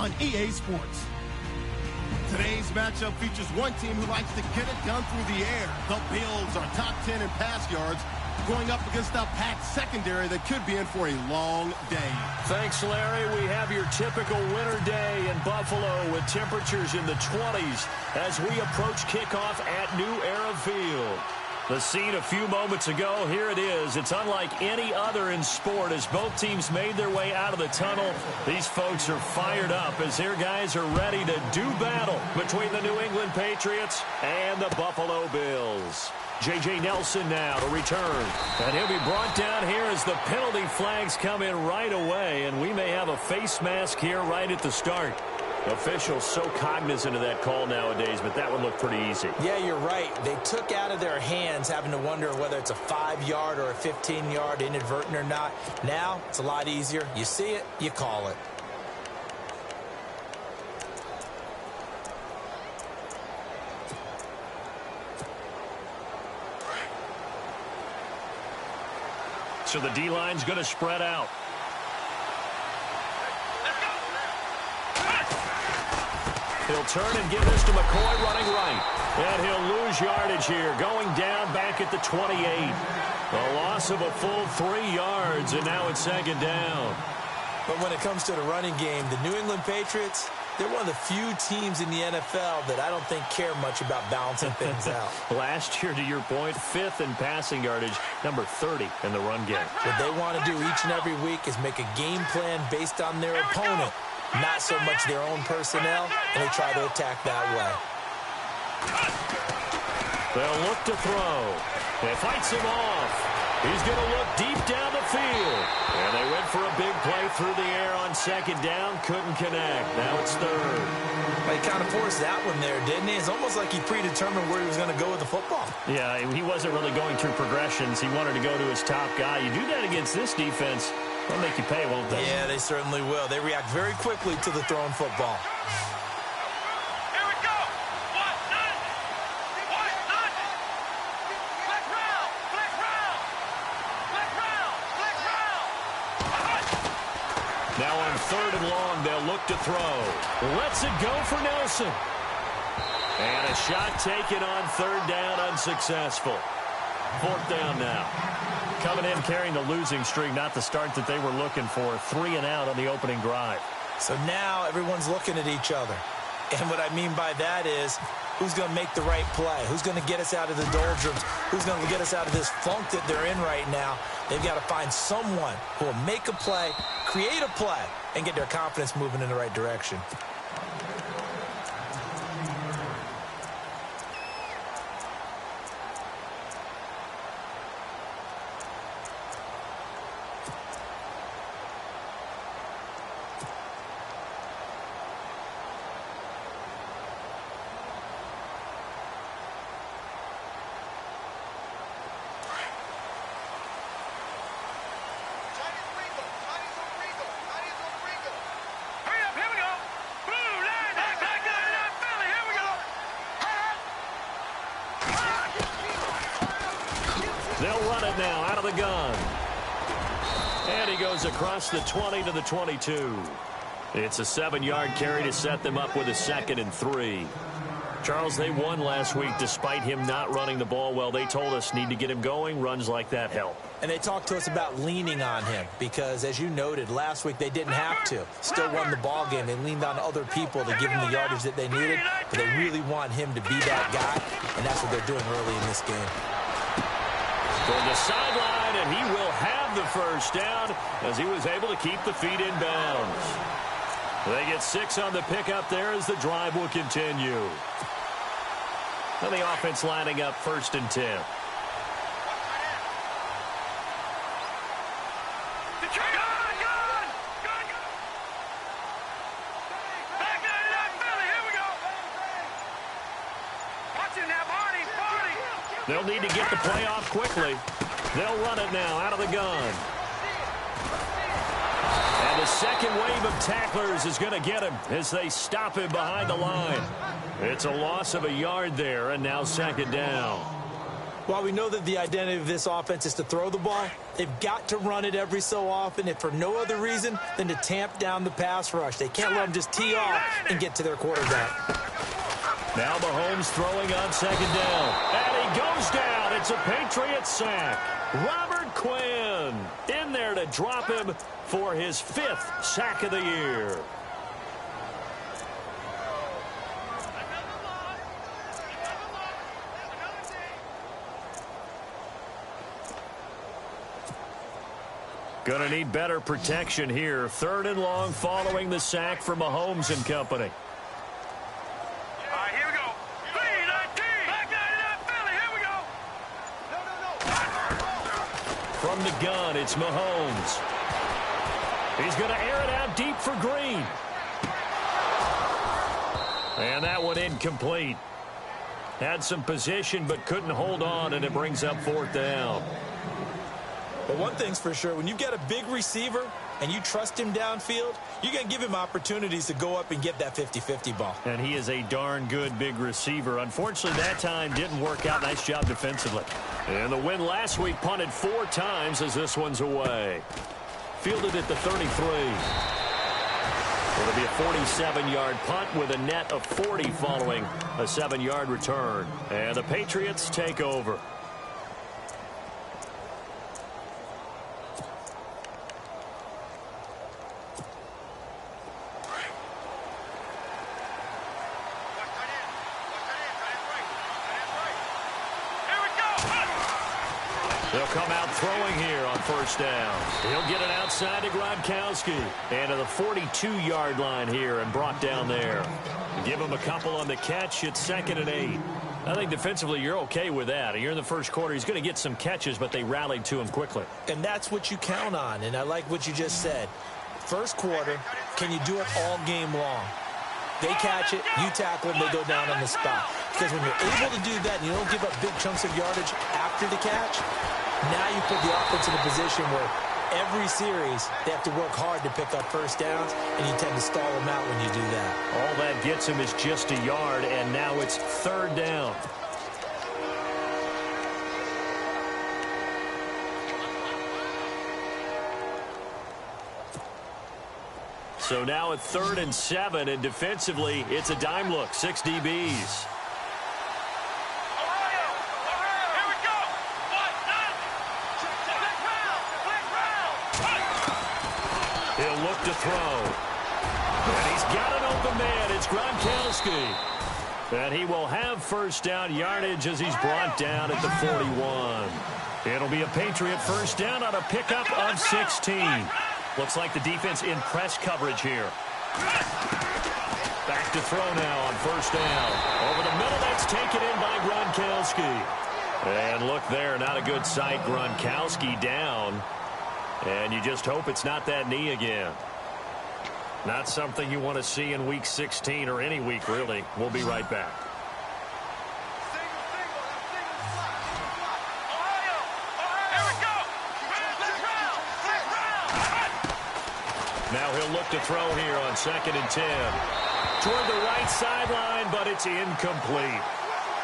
on EA Sports. Today's matchup features one team who likes to get it done through the air. The Bills are top 10 in pass yards, going up against a packed secondary that could be in for a long day. Thanks, Larry. We have your typical winter day in Buffalo with temperatures in the 20s as we approach kickoff at New Era Field. The scene a few moments ago, here it is. It's unlike any other in sport as both teams made their way out of the tunnel. These folks are fired up as their guys are ready to do battle between the New England Patriots and the Buffalo Bills. J.J. Nelson now to return. And he'll be brought down here as the penalty flags come in right away. And we may have a face mask here right at the start. Officials so cognizant of that call nowadays, but that would look pretty easy. Yeah, you're right. They took out of their hands having to wonder whether it's a 5-yard or a 15-yard inadvertent or not. Now, it's a lot easier. You see it, you call it. So the D-line's going to spread out. He'll turn and give this to McCoy running right. And he'll lose yardage here, going down back at the 28. A loss of a full 3 yards, and now it's second down. But when it comes to the running game, the New England Patriots, they're one of the few teams in the NFL that I don't think care much about balancing things out. Last year, to your point, 5th in passing yardage, number 30 in the run game. What they want to do each and every week is make a game plan based on their opponent, not so much their own personnel, and they try to attack that way. They'll look to throw. It fights him off. He's going to look deep down the field. And they went for a big play through the air on second down. Couldn't connect. Now it's third. Well, he kind of forced that one there, didn't he? It's almost like he predetermined where he was going to go with the football. Yeah, he wasn't really going through progressions. He wanted to go to his top guy. You do that against this defense, they'll make you pay, won't they? Yeah, they certainly will. They react very quickly to the thrown football. Now on 3rd and long, they'll look to throw. Lets it go for Nelson. And a shot taken on 3rd down, unsuccessful. 4th down now. Coming in carrying the losing streak, not the start that they were looking for. 3 and out on the opening drive. So now everyone's looking at each other. And what I mean by that is, who's going to make the right play? Who's going to get us out of the doldrums? Who's going to get us out of this funk that they're in right now? They've got to find someone who will make a play, create a play, and get their confidence moving in the right direction. They'll run it now out of the gun. And he goes across the 20 to the 22. It's a 7-yard carry to set them up with a 2nd and 3. Charles, they won last week despite him not running the ball well. They told us need to get him going. Runs like that help. And they talked to us about leaning on him because, as you noted, last week they didn't have to. Still won the ball game. They leaned on other people to give them the yardage that they needed, but they really want him to be that guy, and that's what they're doing early in this game. Toward the sideline, and he will have the first down as he was able to keep the feet in bounds. They get 6 on the pickup there as the drive will continue. And the offense lining up 1st and 10. They'll need to get the play off quickly. They'll run it now out of the gun. And the second wave of tacklers is going to get him as they stop him behind the line. It's a loss of a yard there, and now 2nd down. While we know that the identity of this offense is to throw the ball, they've got to run it every so often, if for no other reason than to tamp down the pass rush. They can't let them just tee off and get to their quarterback. Now Mahomes throwing on second down. And he goes down. It's a Patriots sack. Robert Quinn in there to drop him for his 5th sack of the year. Going to need better protection here. 3rd and long following the sack for Mahomes and company. All right, here we go. i-kee. Back 99 Philly. Here we go. From the gun, it's Mahomes. He's going to air it out deep for Green. And that one incomplete. Had some position but couldn't hold on, and it brings up 4th down. But one thing's for sure, when you've got a big receiver and you trust him downfield, you're going to give him opportunities to go up and get that 50-50 ball. And he is a darn good big receiver. Unfortunately, that time didn't work out. Nice job defensively. And the win last week punted 4 times as this one's away. Fielded at the 33. It'll be a 47-yard punt with a net of 40 following a 7-yard return. And the Patriots take over. They'll come out throwing here on 1st down. He'll get it outside to Gronkowski. And to the 42-yard line here and brought down there. Give him a couple on the catch. It's 2nd and 8. I think defensively you're okay with that. You're in the first quarter. He's going to get some catches, but they rallied to him quickly. And that's what you count on. And I like what you just said. First quarter, can you do it all game long? They catch it, you tackle them, they go down on the spot. Because when you're able to do that and you don't give up big chunks of yardage after the catch, now you put the offense in a position where every series they have to work hard to pick up 1st downs, and you tend to stall them out when you do that. All that gets him is just a yard, and now it's 3rd down. So now at 3rd and 7, and defensively, it's a dime look. 6 DBs. He'll look to throw. And he's got an open man. It's Gronkowski. And he will have 1st down yardage as he's brought down at the 41. It'll be a Patriot 1st down on a pickup of 16. Looks like the defense in press coverage here. Back to throw now on 1st down. Over the middle, that's taken in by Gronkowski. And look there, not a good sight. Gronkowski down. And you just hope it's not that knee again. Not something you want to see in Week 16 or any week, really. We'll be right back. Now he'll look to throw here on 2nd and 10. Toward the right sideline, but it's incomplete.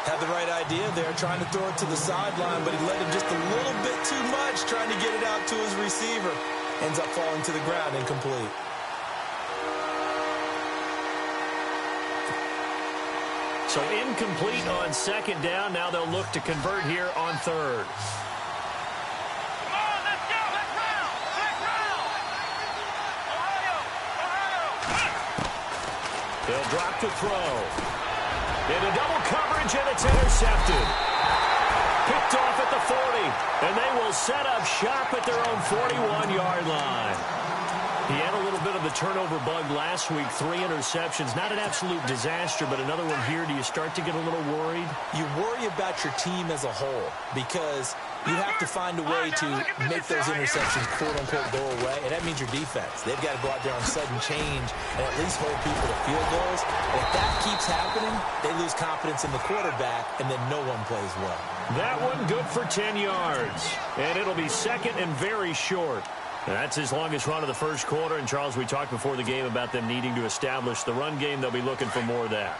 Had the right idea there, trying to throw it to the sideline, but he let him just a little bit too much, trying to get it out to his receiver. Ends up falling to the ground, incomplete. So incomplete on 2nd down. Now they'll look to convert here on 3rd. They'll drop to throw. Into double coverage, and it's intercepted. Picked off at the 40, and they will set up shop at their own 41-yard line. He had a little bit of the turnover bug last week, 3 interceptions. Not an absolute disaster, but another one here. Do you start to get a little worried? You worry about your team as a whole because you have to find a way to make those interceptions, quote-unquote, go away, and that means your defense. They've got to go out there on sudden change and at least hold people to field goals. If that keeps happening, they lose confidence in the quarterback, and then no one plays well. That one good for 10 yards, and it'll be 2nd and very short. That's his longest run of the first quarter. And, Charles, we talked before the game about them needing to establish the run game. They'll be looking for more of that.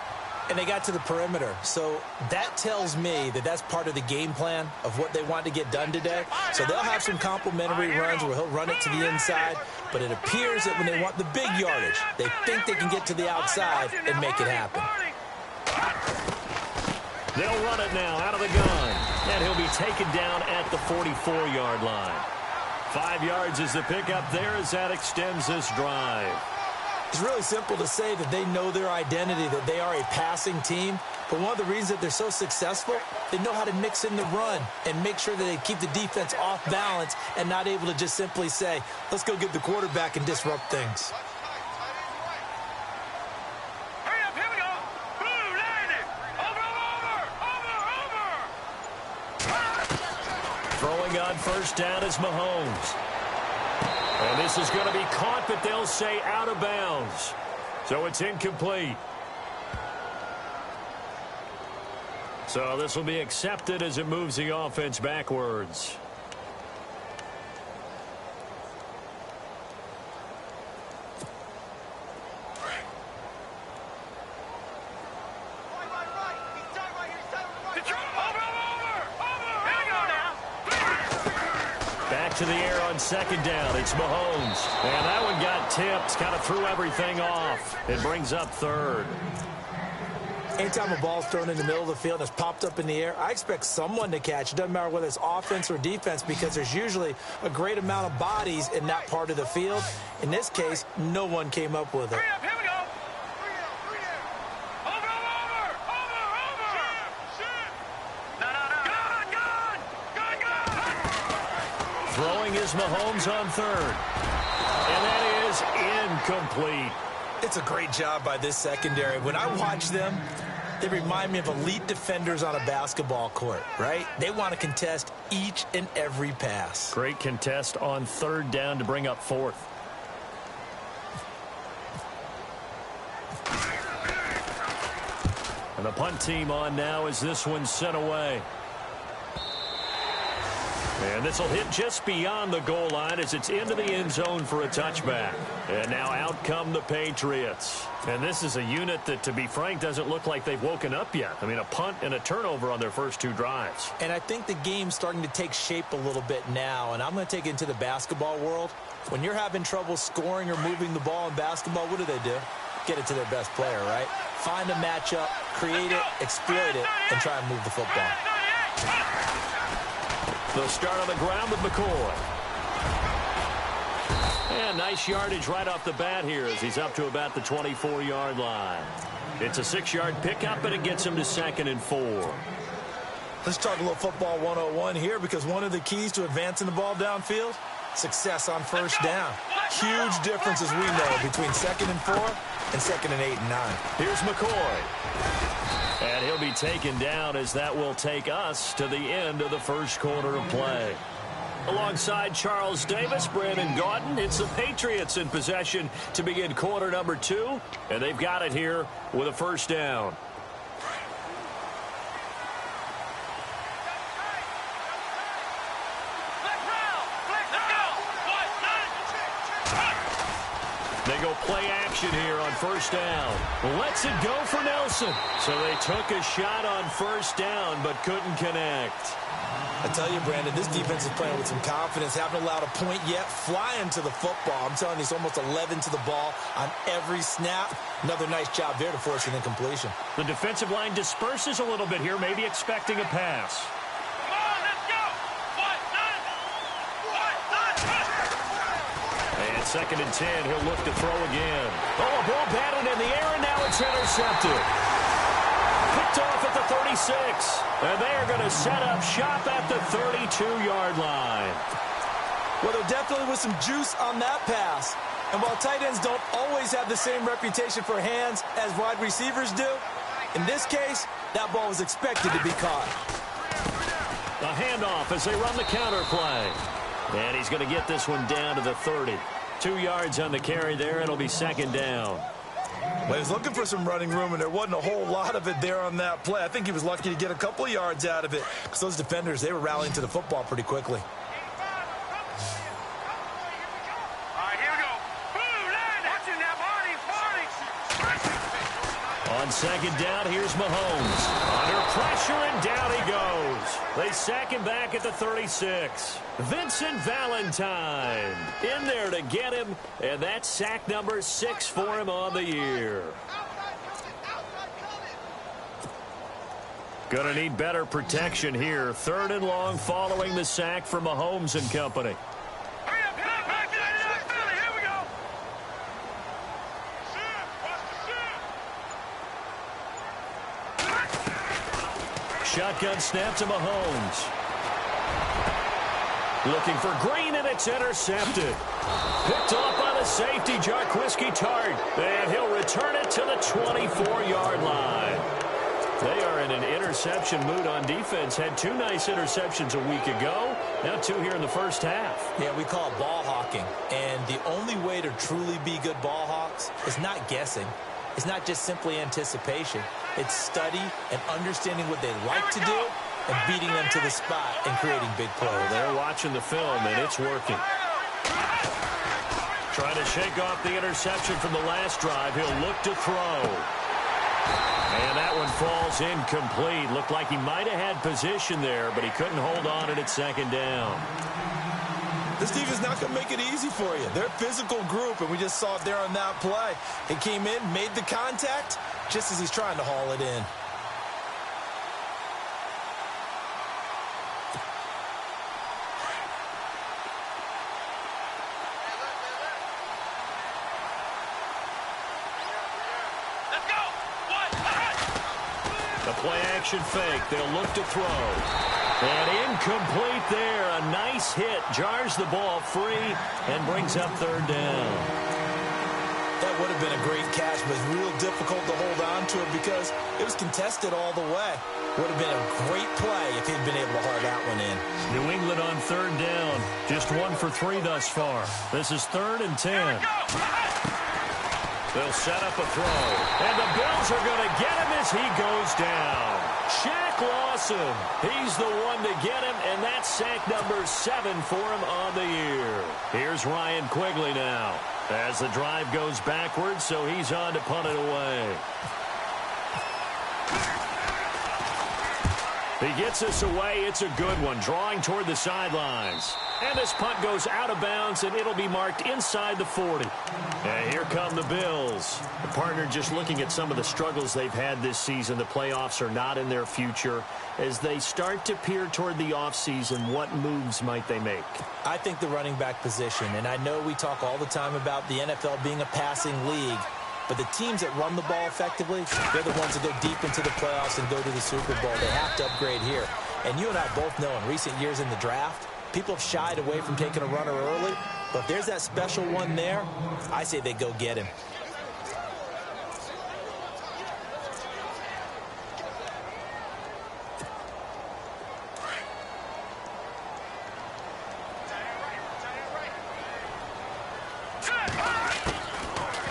And they got to the perimeter. So that tells me that that's part of the game plan of what they want to get done today. So they'll have some complimentary runs where he'll run it to the inside. But it appears that when they want the big yardage, they think they can get to the outside and make it happen. They'll run it now out of the gun. And he'll be taken down at the 44-yard line. 5 yards is the pickup there as that extends this drive. It's really simple to say that they know their identity, that they are a passing team. But one of the reasons that they're so successful, they know how to mix in the run and make sure that they keep the defense off balance and not able to just simply say, let's go get the quarterback and disrupt things. Hurry up, here we go. Blue, line it. Over. Throwing on first down is Mahomes. And this is going to be caught, but they'll say out of bounds. So it's incomplete. So this will be accepted as it moves the offense backwards. To the air on second down. It's Mahomes. And that one got tipped. Kind of threw everything off. It brings up third. Anytime a ball's thrown in the middle of the field and it's popped up in the air, I expect someone to catch. It doesn't matter whether it's offense or defense because there's usually a great amount of bodies in that part of the field. In this case, no one came up with it. Here we go. Throwing is Mahomes on third. And that is incomplete. It's a great job by this secondary. When I watch them, they remind me of elite defenders on a basketball court, right? They want to contest each and every pass. Great contest on third down to bring up fourth. And the punt team on now as this one's sent away. And this will hit just beyond the goal line as it's into the end zone for a touchback. And now out come the Patriots. And this is a unit that, to be frank, doesn't look like they've woken up yet. I mean, a punt and a turnover on their first 2 drives. And I think the game's starting to take shape a little bit now. And I'm going to take it into the basketball world. When you're having trouble scoring or moving the ball in basketball, what do? Get it to their best player, right? Find a matchup, create it, exploit it, and try and move the football. They'll start on the ground with McCoy. And nice yardage right off the bat here as he's up to about the 24-yard line. It's a 6-yard pickup, and it gets him to 2nd and 4. Let's talk a little football 101 here because one of the keys to advancing the ball downfield, success on first down. Huge difference, as we know, between 2nd and 4 and 2nd and 8 and 9. Here's McCoy. And he'll be taken down as that will take us to the end of the first quarter of play. Alongside Charles Davis, Brandon Gaudin, it's the Patriots in possession to begin quarter number 2. And they've got it here with a first down. They go play action here on first down. Lets it go for Nelson. So they took a shot on first down but couldn't connect. I tell you, Brandon, this defense is playing with some confidence. Haven't allowed a point yet. Flying to the football. I'm telling you, it's almost 11 to the ball on every snap. Another nice job there to force an incompletion. The defensive line disperses a little bit here, maybe expecting a pass. And 2nd and 10, he'll look to throw again. Oh, a ball batted in the air, and now it's intercepted. Picked off at the 36. And they are going to set up shop at the 32-yard line. Well, there definitely was some juice on that pass. And while tight ends don't always have the same reputation for hands as wide receivers do, in this case, that ball was expected to be caught. A handoff as they run the counter play. And he's going to get this one down to the 30. 2 yards on the carry there. It'll be 2nd down. Well, he was looking for some running room, and there wasn't a whole lot of it there on that play. I think he was lucky to get a couple of yards out of it because those defenders, they were rallying to the football pretty quickly. On second down, here's Mahomes. Under pressure, and down he goes. They sack him back at the 36. Vincent Valentine in there to get him, and that's sack number 6 for him on the year. Going to need better protection here. 3rd and long following the sack from Mahomes and company. Shotgun snap to Mahomes. Looking for Green, and it's intercepted. Picked off by the safety, Jarquiski Tart. And he'll return it to the 24-yard line. They are in an interception mood on defense. Had 2 nice interceptions a week ago. Now 2 here in the first half. Yeah, we call it ball hawking. And the only way to truly be good ball hawks is not guessing. It's not just simply anticipation. It's study and understanding what they like to do and beating them to the spot and creating big plays. They're watching the film, and it's working. Trying to shake off the interception from the last drive. He'll look to throw. And that one falls incomplete. Looked like he might have had position there, but he couldn't hold on it at second down. This defense is not going to make it easy for you. They're a physical group, and we just saw it there on that play. He came in, made the contact, just as he's trying to haul it in. The play-action fake. They'll look to throw. And incomplete there. A nice hit. Jars the ball free and brings up 3rd down. That would have been a great catch, but it's real difficult to hold on to it because it was contested all the way. Would have been a great play if he'd been able to haul that one in. New England on 3rd down. Just 1 for 3 thus far. This is 3rd and 10. They'll set up a throw. And the Bills are going to get him as he goes down. Shaq Lawson. He's the one to get him, and that's sack number 7 for him on the year. Here's Ryan Quigley now as the drive goes backwards, so he's on to punt it away. He gets us away. It's a good one, drawing toward the sidelines. And this punt goes out of bounds, and it'll be marked inside the 40. And here come the Bills. The partner just looking at some of the struggles they've had this season. The playoffs are not in their future. As they start to peer toward the offseason, what moves might they make? I think the running back position, and I know we talk all the time about the NFL being a passing league, but the teams that run the ball effectively, they're the ones that go deep into the playoffs and go to the Super Bowl. They have to upgrade here. And you and I both know in recent years in the draft, people have shied away from taking a runner early, but if there's that special one there, I say they go get him.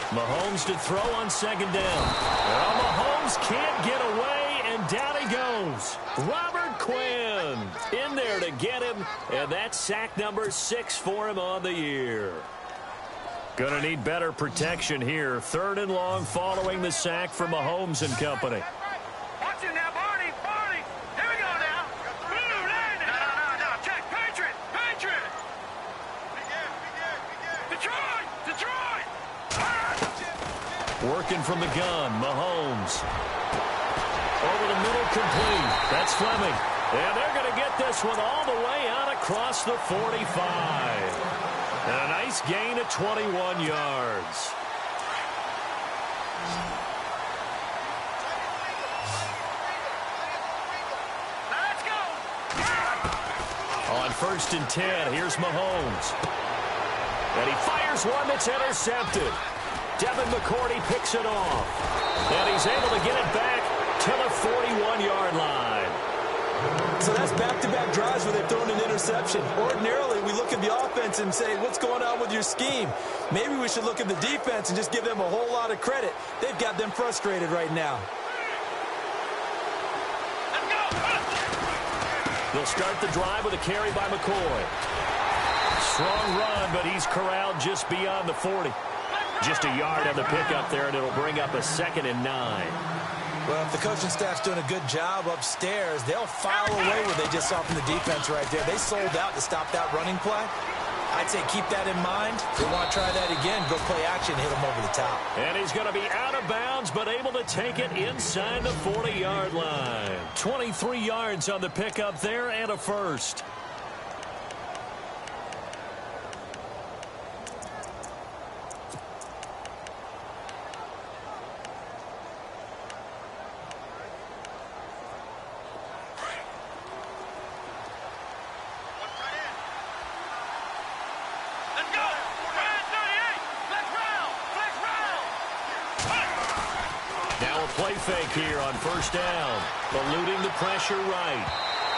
Mahomes to throw on 2nd down. Well, Mahomes can't get away, and down he goes. Robert Quinn in there to get him, and that's sack number 6 for him on the year. Going to need better protection here. 3rd and long following the sack from Mahomes and company. Watch it now, Barney. Barney. Here we go now. No. Check. Patriot. Detroit. Working from the gun, Mahomes. Over the middle, complete. That's Fleming. And they're going to get this one all the way out across the 45. And a nice gain of 21 yards. Let's go. On 1st and 10, here's Mahomes. And he fires one that's intercepted. Devin McCourty picks it off. And he's able to get it back to the 41-yard line. So that's back-to-back drives where they've thrown an interception. Ordinarily, we look at the offense and say, what's going on with your scheme? Maybe we should look at the defense and just give them a whole lot of credit. They've got them frustrated right now. They'll start the drive with a carry by McCoy. Strong run, but he's corralled just beyond the 40. Just a yard on the pickup there, and it'll bring up a 2nd and 9. Well, if the coaching staff's doing a good job upstairs, they'll file away what they just saw from the defense right there. They sold out to stop that running play. I'd say keep that in mind. If they want to try that again, go play action, hit them over the top. And he's going to be out of bounds, but able to take it inside the 40-yard line. 23 yards on the pickup there and a first. Play fake here on first down. Eluding the pressure right.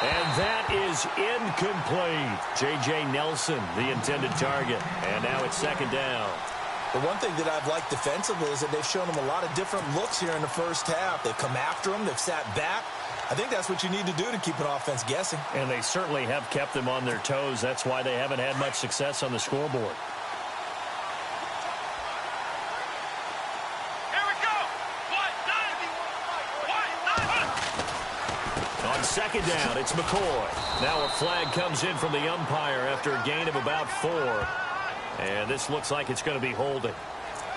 And that is incomplete. J.J. Nelson, the intended target. And now it's 2nd down. The one thing that I've liked defensively is that they've shown them a lot of different looks here in the first half. They've come after them. They've sat back. I think that's what you need to do to keep an offense guessing. And they certainly have kept them on their toes. That's why they haven't had much success on the scoreboard. On 2nd down, it's McCoy. Now a flag comes in from the umpire after a gain of about 4. And this looks like it's going to be holding.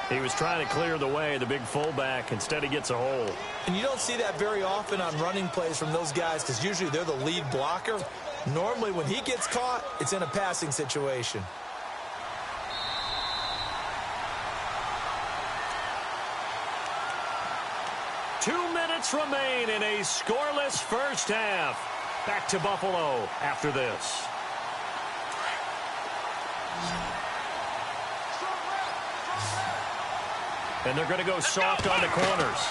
He was trying to clear the way, the big fullback. Instead, he gets a hold. And you don't see that very often on running plays from those guys because usually they're the lead blocker. Normally, when he gets caught, it's in a passing situation. Remain in a scoreless first half. Back to Buffalo after this. And they're going to go soft on the corners.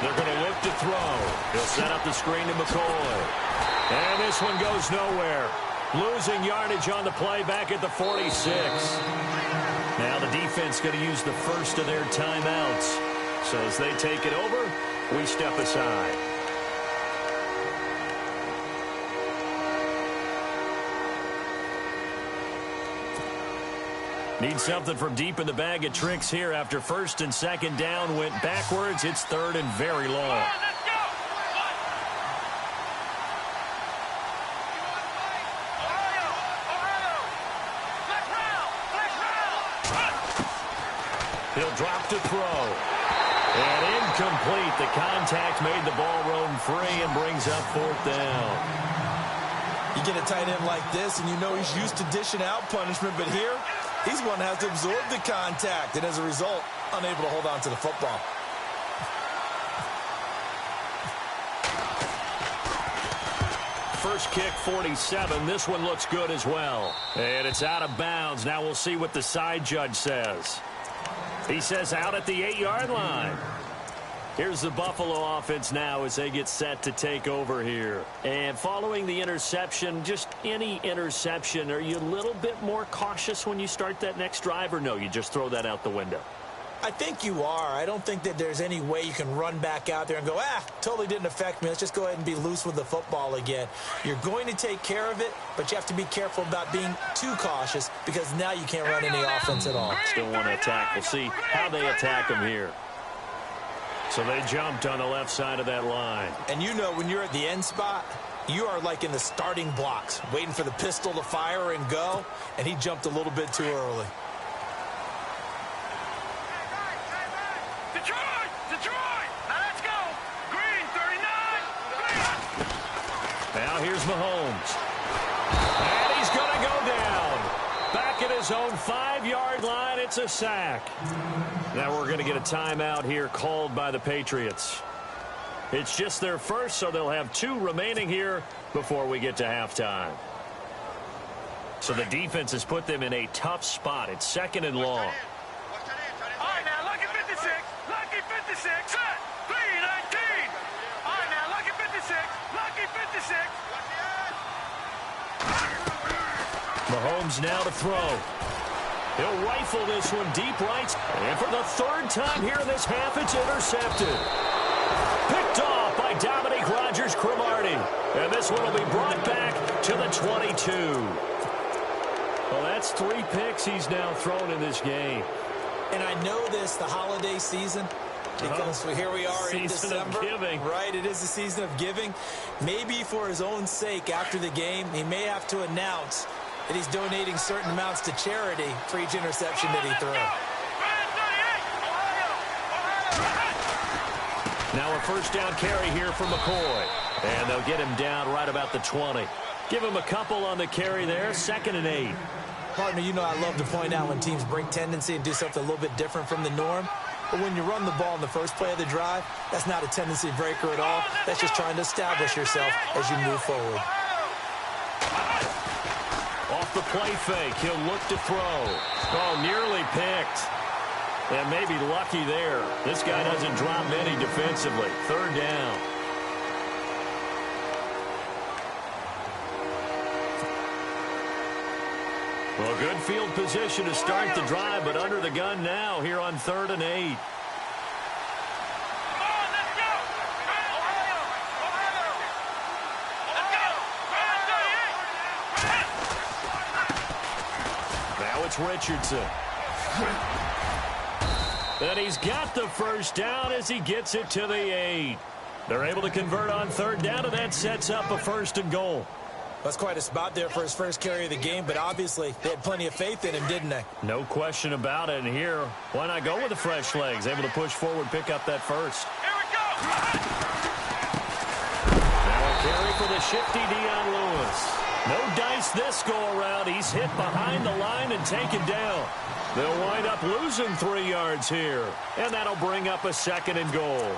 They're going to look to throw. He'll set up the screen to McCoy. And this one goes nowhere. Losing yardage on the play back at the 46. Now the defense going to use the first of their timeouts. So as they take it over, we step aside. Need something from deep in the bag of tricks here after 1st and 2nd down went backwards. It's 3rd and very long. He'll drop to throw. And incomplete. The contact made the ball roam free and brings up 4th down. You get a tight end like this, and you know he's used to dishing out punishment, but here, he's one that has to absorb the contact, and as a result, unable to hold on to the football. First kick, 47. This one looks good as well. And it's out of bounds. Now we'll see what the side judge says. He says out at the 8-yard line. Here's the Buffalo offense now as they get set to take over here. And following the interception, just any interception, are you a little bit more cautious when you start that next drive, or no, you just throw that out the window? I think you are. I don't think that there's any way you can run back out there and go, totally didn't affect me. Let's just go ahead and be loose with the football again. You're going to take care of it, but you have to be careful about being too cautious because now you can't run any offense at all. Still want to attack. We'll see how they attack them here. So they jumped on the left side of that line. And you know when you're at the end spot, you are like in the starting blocks, waiting for the pistol to fire and go, and he jumped a little bit too early. Now here's Mahomes. And he's going to go down. Back at his own 5-yard line, it's a sack. Now we're going to get a timeout here called by the Patriots. It's just their first, so they'll have 2 remaining here before we get to halftime. So the defense has put them in a tough spot. It's 2nd and long. All right, now, lucky 56. Lucky 56. Set. 3-19. All right, now, lucky 56. Lucky 56. Mahomes now to throw. He'll rifle this one deep right. And for the 3rd time here in this half, it's intercepted. Picked off by Dominique Rodgers-Cromartie. And this one will be brought back to the 22. Well, that's 3 picks he's now thrown in this game. And I know this, the holiday season, because here we are in December. Right, it is the season of giving. Maybe for his own sake, after the game, he may have to announce that he's donating certain amounts to charity for each interception that he threw. Now a first down carry here from McCoy. And they'll get him down right about the 20. Give him a couple on the carry there, 2nd and 8. Partner, you know I love to point out when teams break tendency and do something a little bit different from the norm. But when you run the ball in the first play of the drive, that's not a tendency breaker at all. That's just trying to establish yourself as you move forward. Off the play fake, he'll look to throw. Oh, nearly picked. And maybe lucky there. This guy doesn't drop many defensively. 3rd down. Well, good field position to start the drive, but under the gun now here on 3rd and 8. Now it's Richardson. And he's got the first down as he gets it to the 8. They're able to convert on 3rd down, and that sets up a 1st and goal. That's quite a spot there for his first carry of the game, but obviously they had plenty of faith in him, didn't they? No question about it. And here, why not go with the fresh legs? Able to push forward, pick up that first. Here we go! Now a carry for the shifty Dion Lewis. No dice this go-around. He's hit behind the line and taken down. They'll wind up losing 3 yards here. And that'll bring up a 2nd and goal.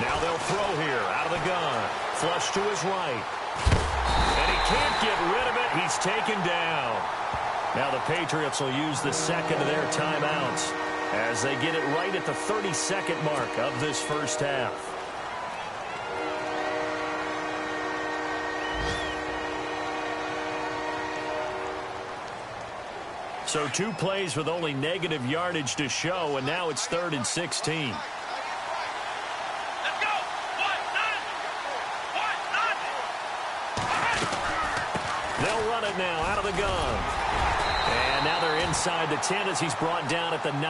Now they'll throw here out of the gun. Flush to his right. And he can't get rid of it. He's taken down. Now the Patriots will use the 2nd of their timeouts as they get it right at the 30-second mark of this first half. So 2 plays with only negative yardage to show, and now it's 3rd and 16. They'll run it now out of the gun. And now they're inside the 10 as he's brought down at the 9.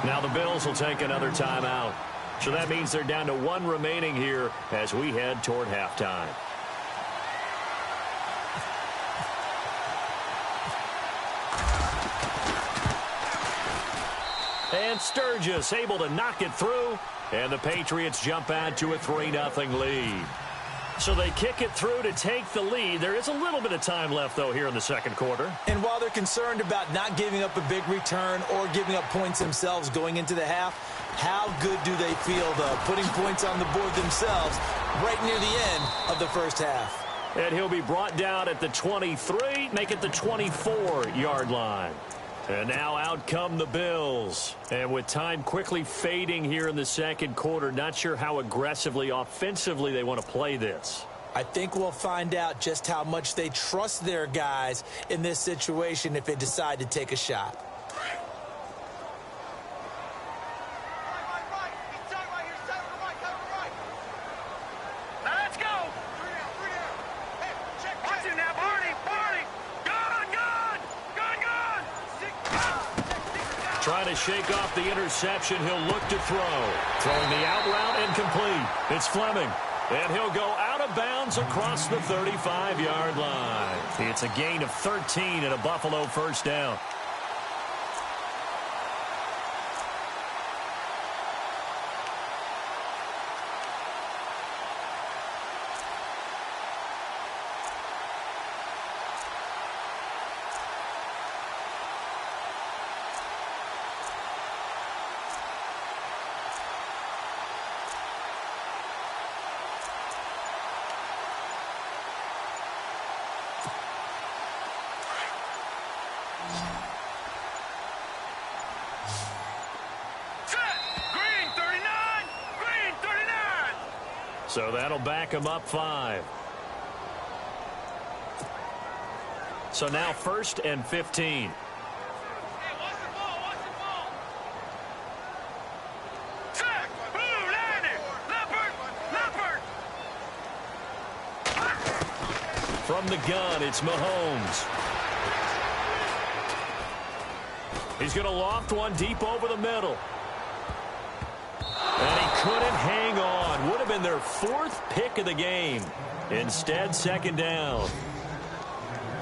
Now the Bills will take another timeout. So that means they're down to 1 remaining here as we head toward halftime. And Sturgis able to knock it through. And the Patriots jump out to a 3-0 lead. So they kick it through to take the lead. There is a little bit of time left, though, here in the 2nd quarter. And while they're concerned about not giving up a big return or giving up points themselves going into the half, how good do they feel, though, putting points on the board themselves right near the end of the first half? And he'll be brought down at the 23, make it the 24-yard line. And now out come the Bills. And with time quickly fading here in the 2nd quarter, not sure how aggressively, offensively they want to play this. I think we'll find out just how much they trust their guys in this situation if they decide to take a shot. Trying to shake off the interception. He'll look to throw. Throwing the out route incomplete. It's Fleming. And he'll go out of bounds across the 35-yard line. It's a gain of 13 and a Buffalo first down. So that'll back him up 5. So now 1st and 15. Set, blue landing, leopard From the gun, it's Mahomes. He's going to loft one deep over the middle. And he couldn't hang on. Would have been their 4th pick of the game. Instead, 2nd down.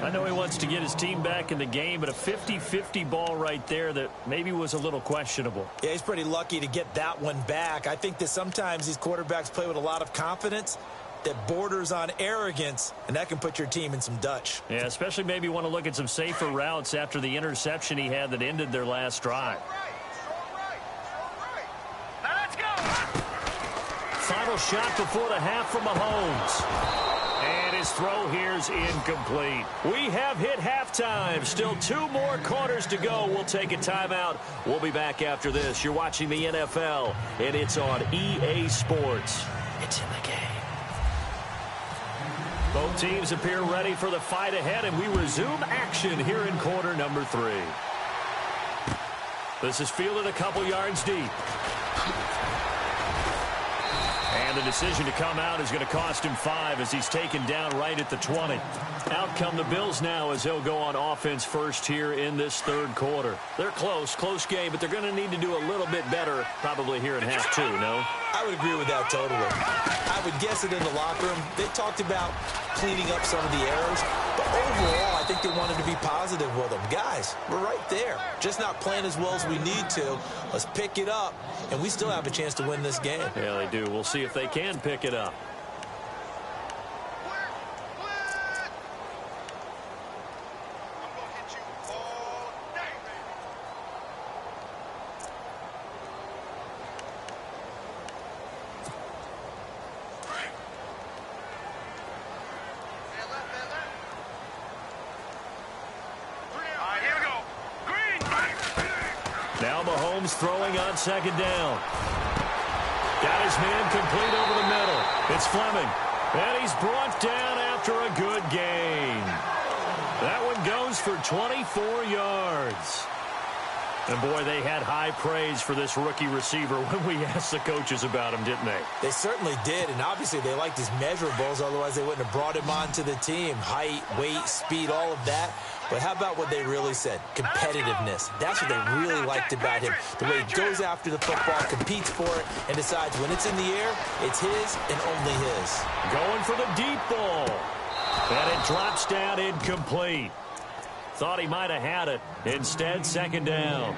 I know he wants to get his team back in the game, but a 50-50 ball right there that maybe was a little questionable. Yeah, he's pretty lucky to get that one back. I think that sometimes these quarterbacks play with a lot of confidence that borders on arrogance, and that can put your team in some Dutch. Yeah, especially maybe want to look at some safer routes after the interception he had that ended their last drive. Now let's go. Final shot before the half from Mahomes. And his throw here's incomplete. We have hit halftime. Still 2 more quarters to go. We'll take a timeout. We'll be back after this. You're watching the NFL, and it's on EA Sports. It's in the game. Both teams appear ready for the fight ahead, and we resume action here in quarter number 3. This is fielded a couple yards deep. And the decision to come out is going to cost him 5 as he's taken down right at the 20. Out come the Bills now as they'll go on offense first here in this 3rd quarter. They're close game, but they're going to need to do a little bit better probably here in half 2, no? I would agree with that totally. I would guess it in the locker room. They talked about cleaning up some of the errors, but overall, I think they wanted to be positive with them. Guys, we're right there. Just not playing as well as we need to. Let's pick it up, and we still have a chance to win this game. Yeah, they do. We'll see if they can pick it up. Now Mahomes throwing on 2nd down. Got his man complete over the middle. It's Fleming. And he's brought down after a good gain. That one goes for 24 yards. And, boy, they had high praise for this rookie receiver when we asked the coaches about him, didn't they? They certainly did, and obviously they liked his measurables. Otherwise, they wouldn't have brought him onto the team. Height, weight, speed, all of that. But how about what they really said? Competitiveness. That's what they really liked about him. The way he goes after the football, competes for it, and decides when it's in the air, it's his and only his. Going for the deep ball. And it drops down incomplete. Thought he might have had it. Instead, 2nd down.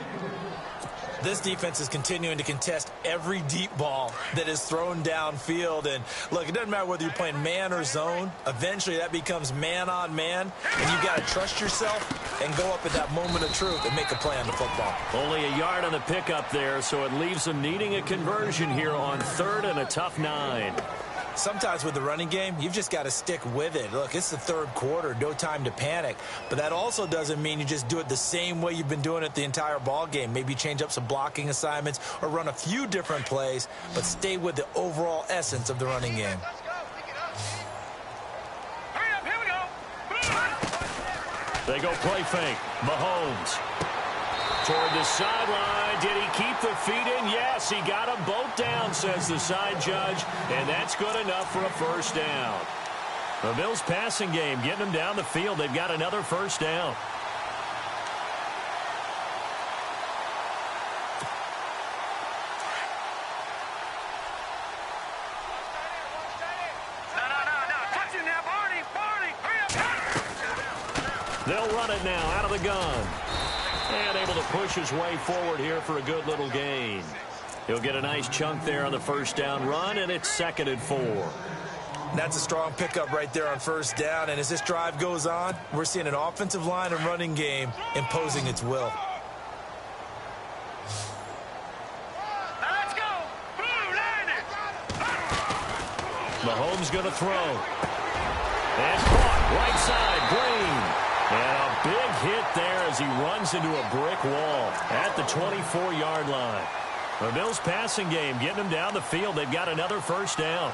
This defense is continuing to contest every deep ball that is thrown downfield. And, look, it doesn't matter whether you're playing man or zone. Eventually, that becomes man-on-man. And you've got to trust yourself and go up at that moment of truth and make a play on the football. Only a yard on the pickup there, so it leaves them needing a conversion here on 3rd and a tough 9. Sometimes with the running game, you've just got to stick with it. Look, it's the 3rd quarter, no time to panic. But that also doesn't mean you just do it the same way you've been doing it the entire ball game. Maybe change up some blocking assignments or run a few different plays, but stay with the overall essence of the running game. Hurry up, here we go. They go play fake. Mahomes. Toward the sideline. Did he keep the feet in? Yes, he got them both down, says the side judge. And that's good enough for a 1st down. The Bills passing game, getting them down the field. They've got another 1st down. No. Touch it now, Barney. Hurry up. They'll run it now out of the gun. And able to push his way forward here for a good little gain. He'll get a nice chunk there on the 1st down run, and it's 2nd and 4. That's a strong pickup right there on 1st down. And as this drive goes on, we're seeing an offensive line and running game imposing its will. Now let's go. Blue, line it. Mahomes going to throw. And caught right side, Green. And a big hit there as he runs into a brick wall at the 24-yard line. The Bills passing game getting them down the field. They've got another 1st down.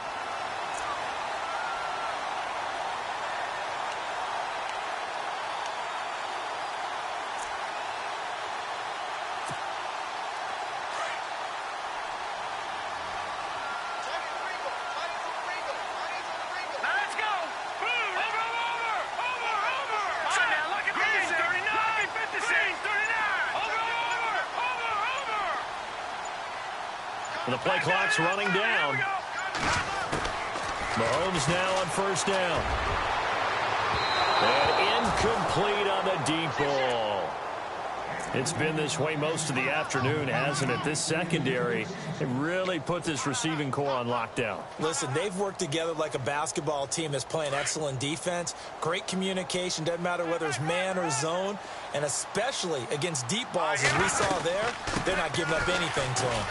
Now let's go. Blue, over. The play clock's running down. Mahomes now on first down. And incomplete on the deep ball. It's been this way most of the afternoon, hasn't it? This secondary, it really put this receiving core on lockdown. Listen, they've worked together like a basketball team that's playing excellent defense. Great communication, doesn't matter whether it's man or zone. And especially against deep balls, as we saw there, they're not giving up anything to them.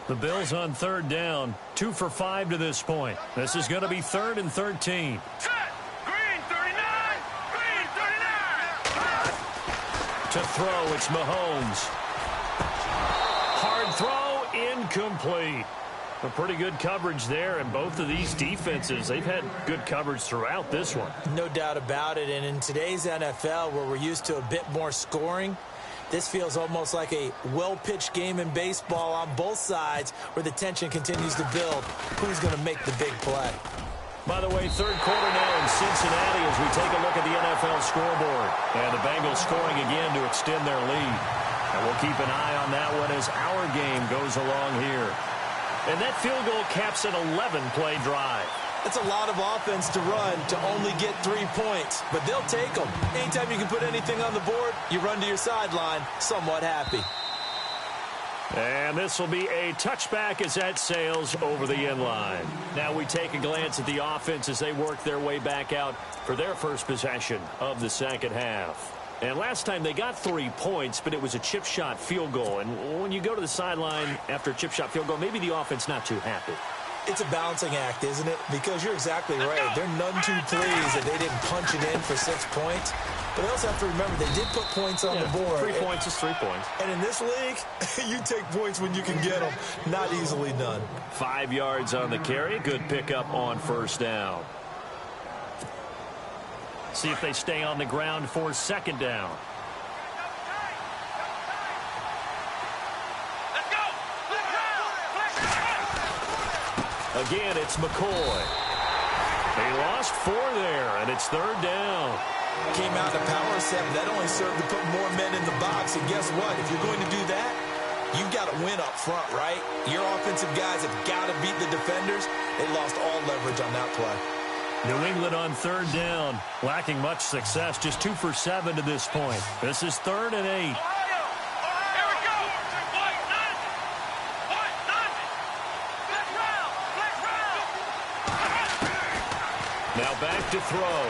The Bills on third down, 2 for 5 to this point. This is going to be 3rd and 13. Set. Green 39. Green 39. To throw, it's Mahomes. Hard throw, incomplete. A pretty good coverage there, and both of these defenses, they've had good coverage throughout this one. No doubt about it, and in today's NFL, where we're used to a bit more scoring, this feels almost like a well-pitched game in baseball on both sides where the tension continues to build. Who's going to make the big play? By the way, third quarter now in Cincinnati as we take a look at the NFL scoreboard. And the Bengals scoring again to extend their lead. And we'll keep an eye on that one as our game goes along here. And that field goal caps an 11-play drive. It's a lot of offense to run to only get 3 points, but they'll take them. Anytime you can put anything on the board, you run to your sideline somewhat happy. And this will be a touchback as that sails over the end line. Now we take a glance at the offense as they work their way back out for their first possession of the second half. And last time they got 3 points, but it was a chip shot field goal. And when you go to the sideline after a chip shot field goal, maybe the offense not too happy. It's a balancing act, isn't it? Because you're exactly right. They're none too pleased that they didn't punch it in for 6 points. But they also have to remember they did put points on the board. 3 points is 3 points. And in this league, you take points when you can get them. Not easily done. 5 yards on the carry. Good pickup on first down. See if they stay on the ground for second down. Again, it's McCoy. They lost 4 there, and it's third down. Came out in a power set, but that only served to put more men in the box. And guess what? If you're going to do that, you've got to win up front, right? Your offensive guys have got to beat the defenders. They lost all leverage on that play. New England on third down, lacking much success, just 2 for 7 to this point. This is 3rd and 8. Now back to throw.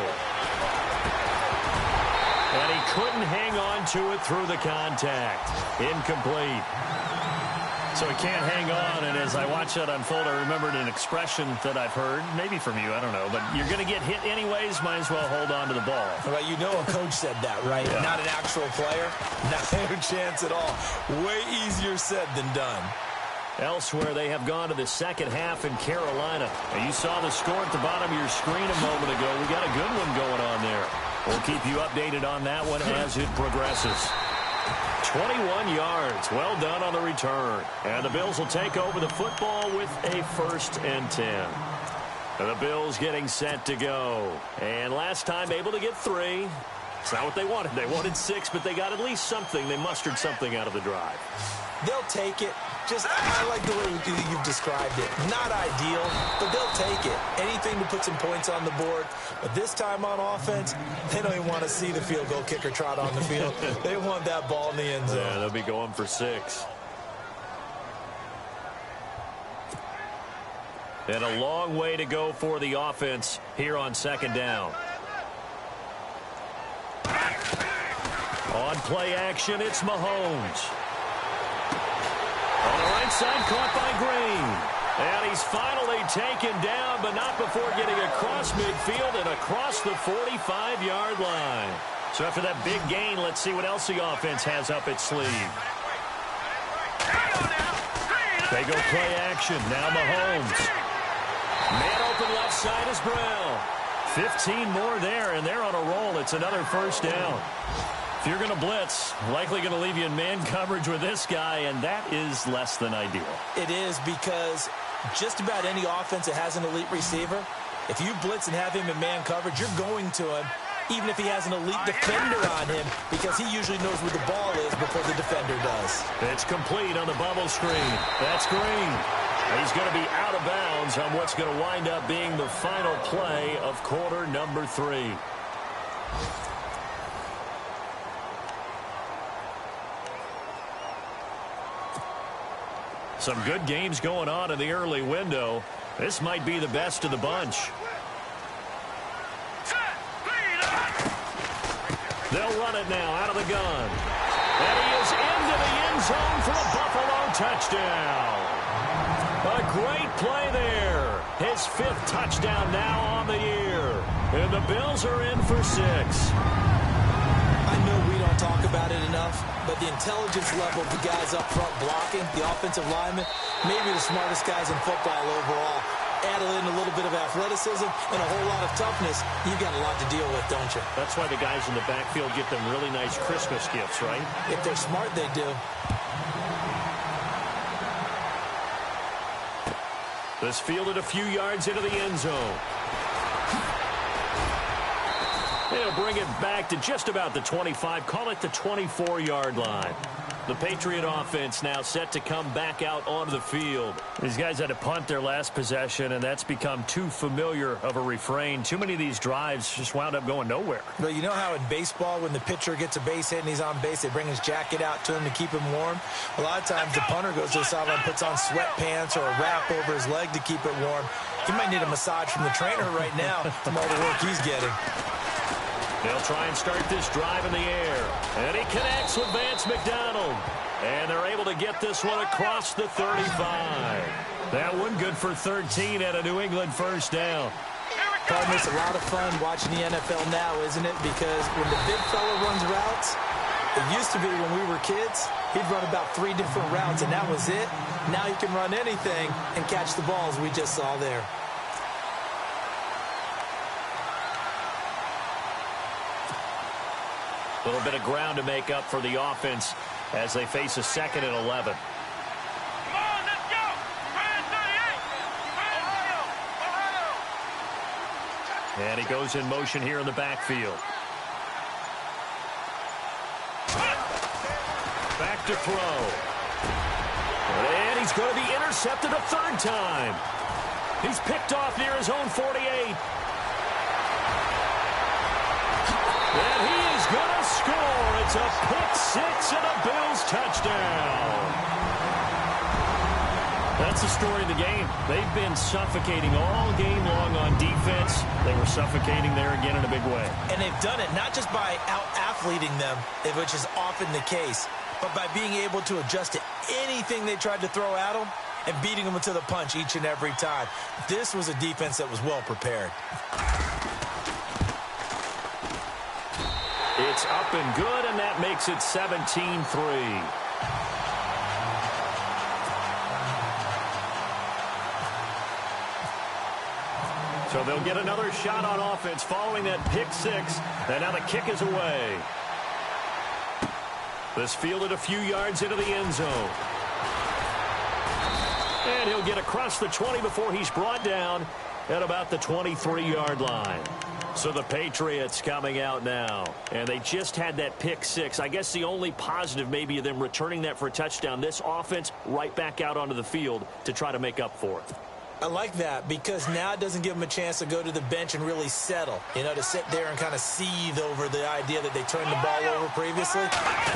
And he couldn't hang on to it through the contact. Incomplete. So he can't hang on, and as I watch that unfold, I remembered an expression that I've heard, maybe from you, I don't know, but you're going to get hit anyways, might as well hold on to the ball. Well, you know a coach said that, right? Yeah. Not an actual player. Not a chance at all. Way easier said than done. Elsewhere, they have gone to the second half in Carolina. And you saw the score at the bottom of your screen a moment ago. We got a good one going on there. We'll keep you updated on that one as it progresses. 21 yards. Well done on the return. And the Bills will take over the football with a 1st and 10. And the Bills getting set to go. And last time able to get 3. It's not what they wanted. They wanted 6, but they got at least something. They mustered something out of the drive. They'll take it. Just, I like the way you've described it. Not ideal, but they'll take it. Anything to put some points on the board. But this time on offense, they don't even want to see the field goal kicker trot on the field. They want that ball in the end zone. Yeah, they'll be going for 6. And a long way to go for the offense here on second down. On play action, it's Mahomes. On the right side, caught by Green. And he's finally taken down, but not before getting across midfield and across the 45-yard line. So after that big gain, let's see what else the offense has up its sleeve. They go play action. Now Mahomes. Man open left side is Brown. 15 more there, and they're on a roll. It's another first down. If you're going to blitz, likely going to leave you in man coverage with this guy, and that is less than ideal. It is, because just about any offense that has an elite receiver, if you blitz and have him in man coverage, you're going to him, even if he has an elite defender on him, because he usually knows where the ball is before the defender does. It's complete on the bubble screen. That's Green. He's going to be out of bounds on what's going to wind up being the final play of quarter number 3. Some good games going on in the early window. This might be the best of the bunch. They'll run it now out of the gun. And he is into the end zone for a Buffalo touchdown. A great play there. His 5th touchdown now on the year. And the Bills are in for 6. I know we don't talk about it enough, but the intelligence level of the guys up front blocking, the offensive linemen, maybe the smartest guys in football overall. Add in a little bit of athleticism and a whole lot of toughness, you've got a lot to deal with, don't you? That's why the guys in the backfield get them really nice Christmas gifts, right? If they're smart, they do. This fielded a few yards into the end zone. They'll bring it back to just about the 25, call it the 24-yard line. The Patriot offense now set to come back out onto the field. These guys had to punt their last possession, and that's become too familiar of a refrain. Too many of these drives just wound up going nowhere. Well, you know how in baseball, when the pitcher gets a base hit and he's on base, they bring his jacket out to him to keep him warm? A lot of times the punter goes to the sideline, puts on sweatpants or a wrap over his leg to keep it warm. He might need a massage from the trainer right now from all the work he's getting. They'll try and start this drive in the air. And he connects with Vance McDonald. And they're able to get this one across the 35. That one good for 13 at a New England first down. Pardon, it's a lot of fun watching the NFL now, isn't it? Because when the big fella runs routes, it used to be when we were kids, he'd run about 3 different routes, and that was it. Now he can run anything and catch the balls we just saw there. A little bit of ground to make up for the offense as they face a 2nd and 11. Come on, let's go! Brand 38! Ohio! And he goes in motion here in the backfield. Back to throw. And he's going to be intercepted a 3rd time. He's picked off near his own 48. And he is going to score. It's a pick 6 and a Bills touchdown. That's the story of the game. They've been suffocating all game long on defense. They were suffocating there again in a big way. And they've done it not just by out-athleting them, which is often the case, but by being able to adjust to anything they tried to throw at them and beating them to the punch each and every time. This was a defense that was well prepared. It's up and good, and that makes it 17-3. So they'll get another shot on offense following that pick 6, and now the kick is away. This fielded a few yards into the end zone. And he'll get across the 20 before he's brought down at about the 23-yard line. So the Patriots coming out now, and they just had that pick 6. I guess the only positive maybe of them returning that for a touchdown. This offense right back out onto the field to try to make up for it. I like that because now it doesn't give them a chance to go to the bench and really settle, you know, to sit there and kind of seethe over the idea that they turned the ball over previously.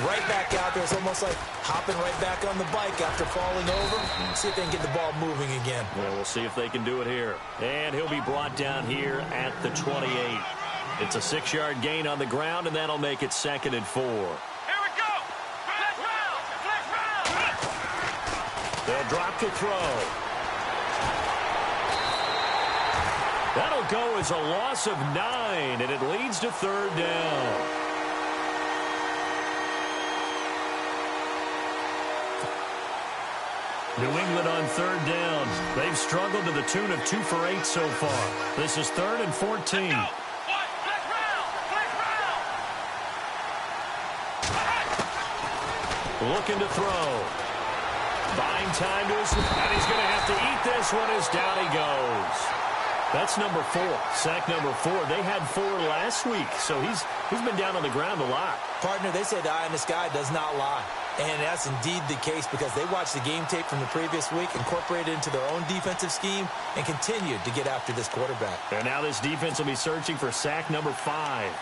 Right back out there. It's almost like hopping right back on the bike after falling over. See if they can get the ball moving again. Well, we'll see if they can do it here. And he'll be brought down here at the 28. It's a 6-yard gain on the ground, and that'll make it 2nd and 4. Here we go! Flash round! Flash round! They'll drop the throw. That'll go as a loss of 9, and it leads to 3rd down. New England on third down. They've struggled to the tune of 2 for 8 so far. This is 3rd and 14. Looking to throw. Buying time to his, and he's going to have to eat this one as down he goes. That's number 4, sack number 4. They had 4 last week, so he's been down on the ground a lot. Partner, they say the eye in the sky does not lie. And that's indeed the case because they watched the game tape from the previous week, incorporated it into their own defensive scheme, and continued to get after this quarterback. And now this defense will be searching for sack number 5.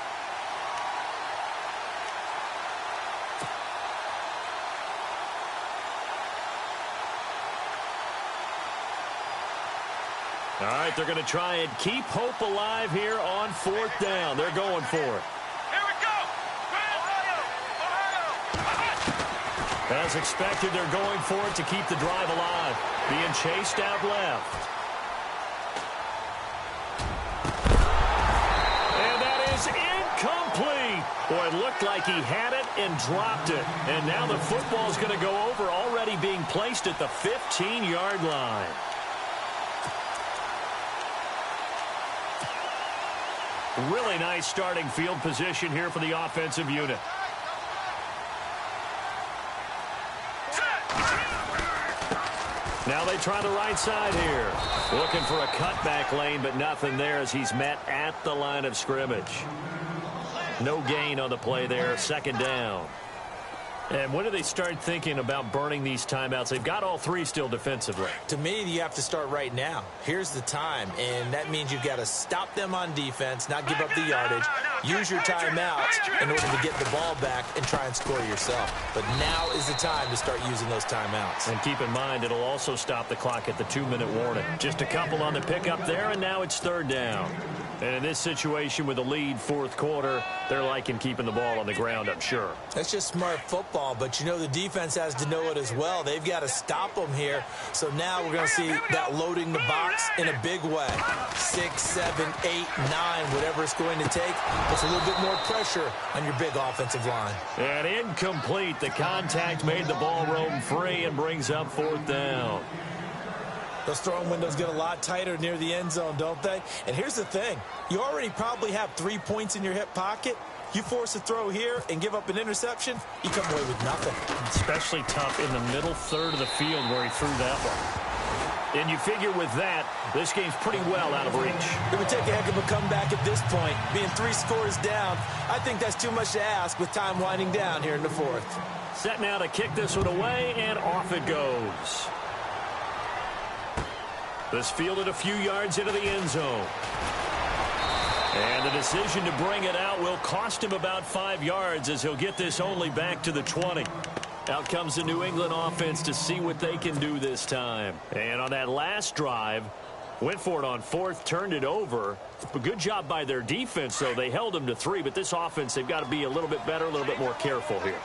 All right, they're going to try and keep hope alive here on 4th down. They're going for it. Here we go. As expected, they're going for it to keep the drive alive. Being chased out left. And that is incomplete. Boy, it looked like he had it and dropped it. And now the football's going to go over, already being placed at the 15-yard line. Really nice starting field position here for the offensive unit. Now they try the right side here. Looking for a cutback lane, but nothing there as he's met at the line of scrimmage. No gain on the play there. 2nd down. And when do they start thinking about burning these timeouts? They've got all 3 still defensively. To me, you have to start right now. Here's the time, and that means you've got to stop them on defense, not give up the yardage, use your timeouts in order to get the ball back and try and score yourself. But now is the time to start using those timeouts. And keep in mind, it'll also stop the clock at the 2-minute warning. Just a couple on the pickup there, and now it's 3rd down. And in this situation with a lead 4th quarter, they're liking keeping the ball on the ground, I'm sure. That's just smart football, but you know the defense has to know it as well. They've got to stop them here. So now we're going to see that loading the box in a big way. 6, 7, 8, 9, whatever it's going to take. Puts a little bit more pressure on your big offensive line. And incomplete. The contact made the ball roam free and brings up 4th down. Those throwing windows get a lot tighter near the end zone, don't they? And here's the thing. You already probably have 3 points in your hip pocket. You force a throw here and give up an interception, you come away with nothing. Especially tough in the middle 3rd of the field where he threw that one. And you figure with that, this game's pretty well out of reach. It would take a heck of a comeback at this point. Being 3 scores down, I think that's too much to ask with time winding down here in the 4th. Set now to kick this one away, and off it goes. This fielded a few yards into the end zone. And the decision to bring it out will cost him about 5 yards as he'll get this only back to the 20. Out comes the New England offense to see what they can do this time. And on that last drive, went for it on 4th, turned it over. A good job by their defense, though. They held them to 3, but this offense, they've got to be a little bit better, a little bit more careful here.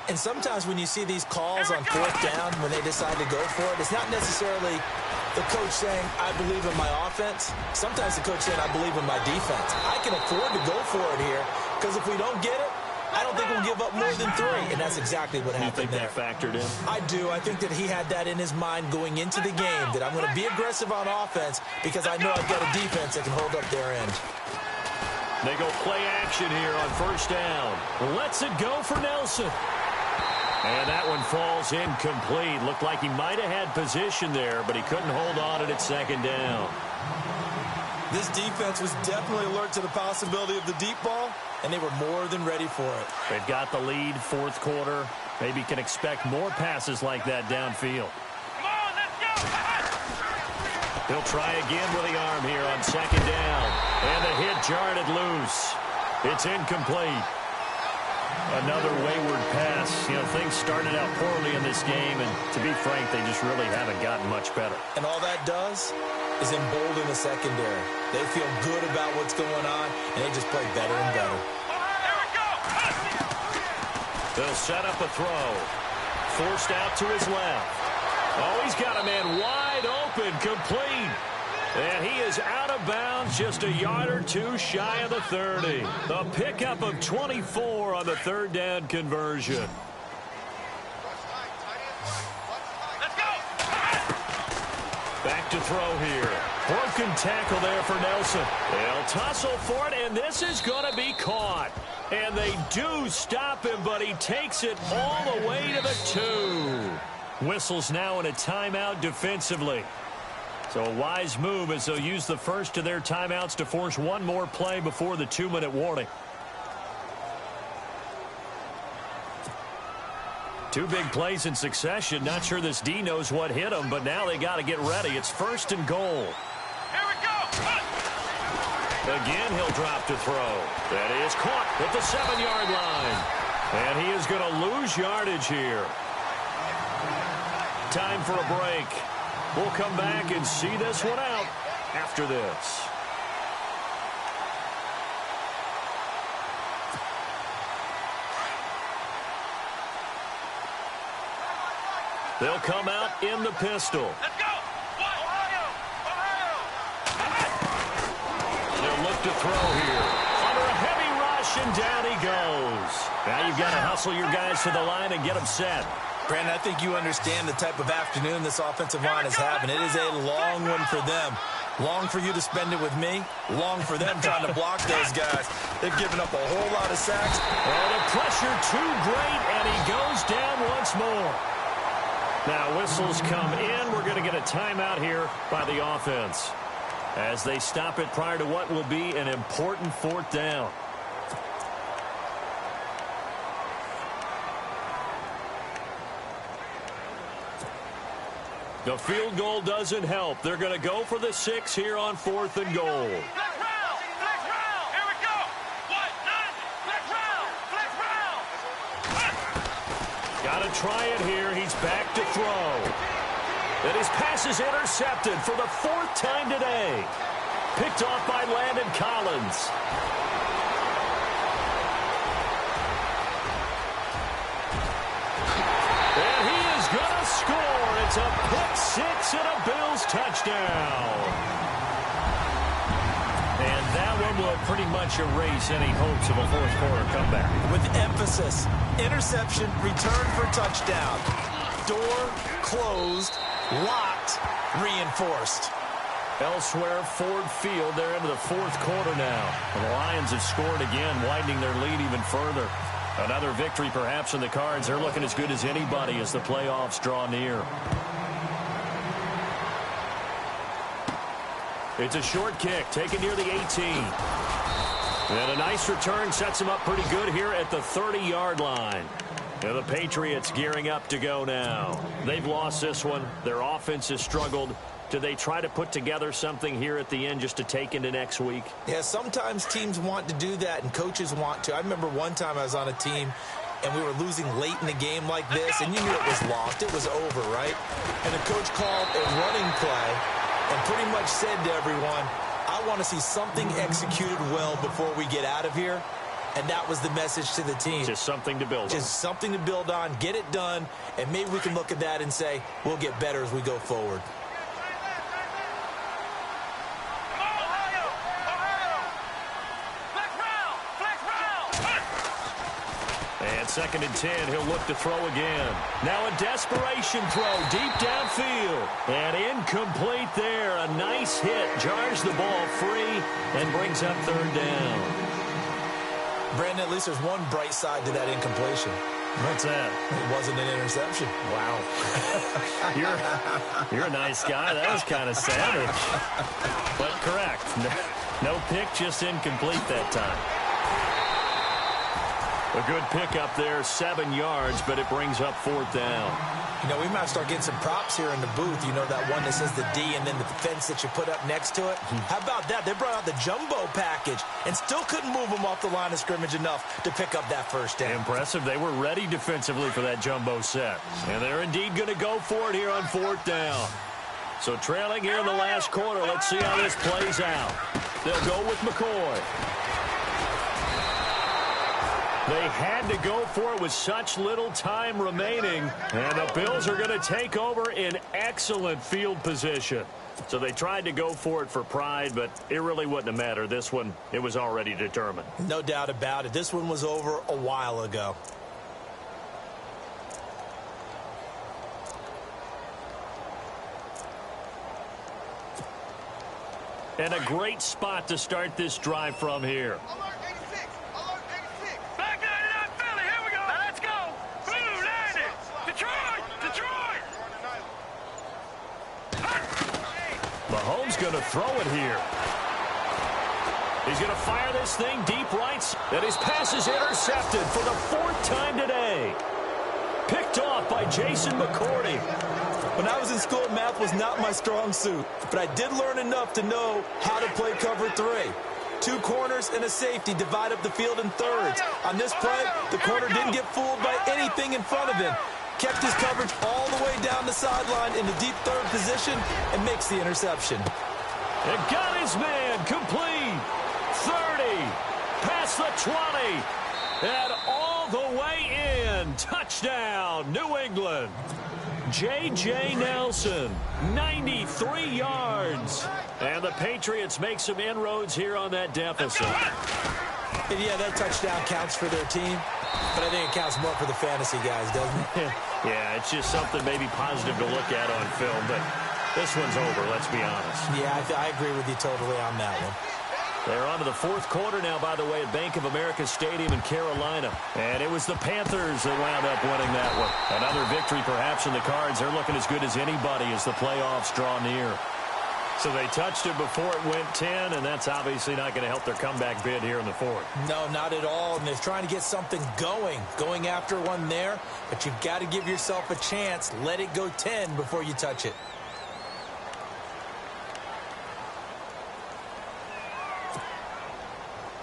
And sometimes when you see these calls on 4th down, when they decide to go for it, it's not necessarily the coach saying, I believe in my offense. Sometimes the coach saying, I believe in my defense. I can afford to go for it here because if we don't get it, I don't think we'll give up more than 3. And that's exactly what happened there. You think that factored in? I do. I think that he had that in his mind going into the game, that I'm going to be aggressive on offense because I know I've got a defense that can hold up their end. They go play action here on 1st down. Lets it go for Nelson. And that one falls incomplete. Looked like he might have had position there, but he couldn't hold on it at 2nd down. This defense was definitely alert to the possibility of the deep ball, and they were more than ready for it. They've got the lead 4th quarter. Maybe can expect more passes like that downfield. Come on, let's go. He'll try again with the arm here on 2nd down. And the hit jarred it loose. It's incomplete. Another wayward pass. You know, things started out poorly in this game, and to be frank, they just really haven't gotten much better. And all that does is embolden the secondary. They feel good about what's going on, and they just play better and better. Here we go. They'll set up a throw. Forced out to his left. Oh, he's got a man wide open, complete. And he is out of bounds, just a yard or 2 shy of the 30. A pickup of 24 on the 3rd down conversion. Let's go. Back to throw here. Broken tackle there for Nelson. They'll tussle for it, and this is going to be caught. And they do stop him, but he takes it all the way to the 2. Whistles now in a timeout defensively. So a wise move as they'll use the first of their timeouts to force one more play before the 2-minute warning. 2 big plays in succession. Not sure this D knows what hit him, but now they got to get ready. It's 1st and goal. Here we go. Again, he'll drop to throw. That is caught at the 7-yard line. And he is going to lose yardage here. Time for a break. We'll come back and see this one out after this. They'll come out in the pistol. Let's go. Ohio. They'll look to throw here. Under a heavy rush, and down he goes. Now you've got to hustle your guys to the line and get them set. Brandon, I think you understand the type of afternoon this offensive line is having. It is a long one for them. Long for you to spend it with me. Long for them trying to block those guys. They've given up a whole lot of sacks. Oh, the pressure too great, and he goes down once more. Now whistles come in. We're going to get a timeout here by the offense as they stop it prior to what will be an important 4th down. The field goal doesn't help. They're going to go for the 6 here on 4th and goal. Flex round. Flex round. Here we go. What? None. Flex round. Flex round. Got to try it here. He's back to throw. And his pass is intercepted for the 4th time today. Picked off by Landon Collins. And he is going to score. It's a pick 6 and a Bills touchdown. And that one will pretty much erase any hopes of a 4th quarter comeback. With emphasis, interception, return for touchdown. Door closed, locked, reinforced. Elsewhere, Ford Field, they're into the 4th quarter now. The Lions have scored again, widening their lead even further. Another victory perhaps in the cards. They're looking as good as anybody as the playoffs draw near. It's a short kick, taken near the 18. And a nice return sets them up pretty good here at the 30-yard line. Now the Patriots gearing up to go now. They've lost this one. Their offense has struggled. Do they try to put together something here at the end just to take into next week? Yeah, sometimes teams want to do that and coaches want to. I remember one time I was on a team and we were losing late in a game like this, and you knew it was lost. It was over, right? And the coach called a running play and pretty much said to everyone, I want to see something executed well before we get out of here. And that was the message to the team. Just something to build on. Just something to build on, get it done, and maybe we can look at that and say, we'll get better as we go forward. And 2nd and 10, he'll look to throw again. Now a desperation throw deep downfield. And incomplete there. A nice hit. Jars the ball free and brings up 3rd down. Brandon, at least there's one bright side to that incompletion. What's that? It wasn't an interception. Wow. You're a nice guy. That was kind of savage. But correct. No pick, just incomplete that time. A good pickup there, 7 yards, but it brings up 4th down. You know, we might start getting some props here in the booth. You know, that one that says the D and then the fence that you put up next to it? How about that? They brought out the jumbo package and still couldn't move them off the line of scrimmage enough to pick up that 1st down. Impressive. They were ready defensively for that jumbo set. And they're indeed going to go for it here on 4th down. So trailing here in the last quarter. Let's see how this plays out. They'll go with McCoy. They had to go for it with such little time remaining. And the Bills are going to take over in excellent field position. So they tried to go for it for pride, but it really wouldn't have mattered. This one, it was already determined. No doubt about it. This one was over a while ago. And a great spot to start this drive from here. Alert 86. Alert 86. Back 99 Philly. Here we go. Now let's go. Blue 90. Detroit. Detroit. Mahomes going to throw it here. He's going to fire this thing deep right. And his pass is intercepted for the 4th time today. Picked off by Jason McCourty. When I was in school, math was not my strong suit, but I did learn enough to know how to play cover 3. 2 corners and a safety divide up the field in thirds. On this play, the corner didn't get fooled by anything in front of him. Kept his coverage all the way down the sideline in the deep third position and makes the interception. And got his man complete. 30, past the 20, and all the way in. Touchdown, New England. J.J. Nelson, 93 yards. And the Patriots make some inroads here on that deficit. And yeah, that touchdown counts for their team, but I think it counts more for the fantasy guys, doesn't it? Yeah, it's just something maybe positive to look at on film, but this one's over, let's be honest. Yeah, I agree with you totally on that one. They're on to the 4th quarter now, by the way, at Bank of America Stadium in Carolina. And it was the Panthers that wound up winning that one. Another victory perhaps in the cards. They're looking as good as anybody as the playoffs draw near. So they touched it before it went 10, and that's obviously not going to help their comeback bid here in the 4th. No, not at all. And they're trying to get something going after one there. But you've got to give yourself a chance. Let it go 10 before you touch it.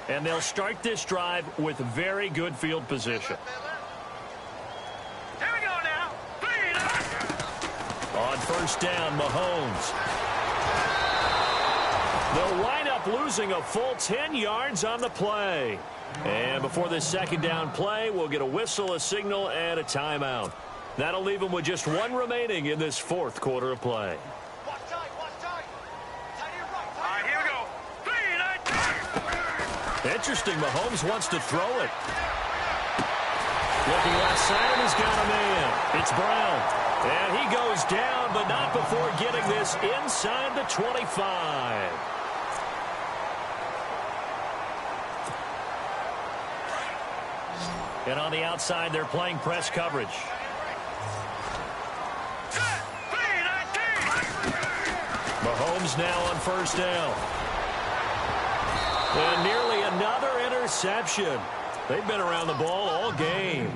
And they'll start this drive with very good field position. Here we go now. On 1st down, Mahomes. They'll wind up losing a full 10 yards on the play. And before this 2nd down play, we'll get a whistle, a signal, and a timeout. That'll leave them with just 1 remaining in this 4th quarter of play. Watch tight. Tight end right. All right, here we go. 3, 9, 10. Interesting, Mahomes wants to throw it. Looking left side, and he's got a man. It's Brown. And he goes down, but not before getting this inside the 25. And on the outside, they're playing press coverage. Mahomes now on 1st down. And nearly another interception. They've been around the ball all game.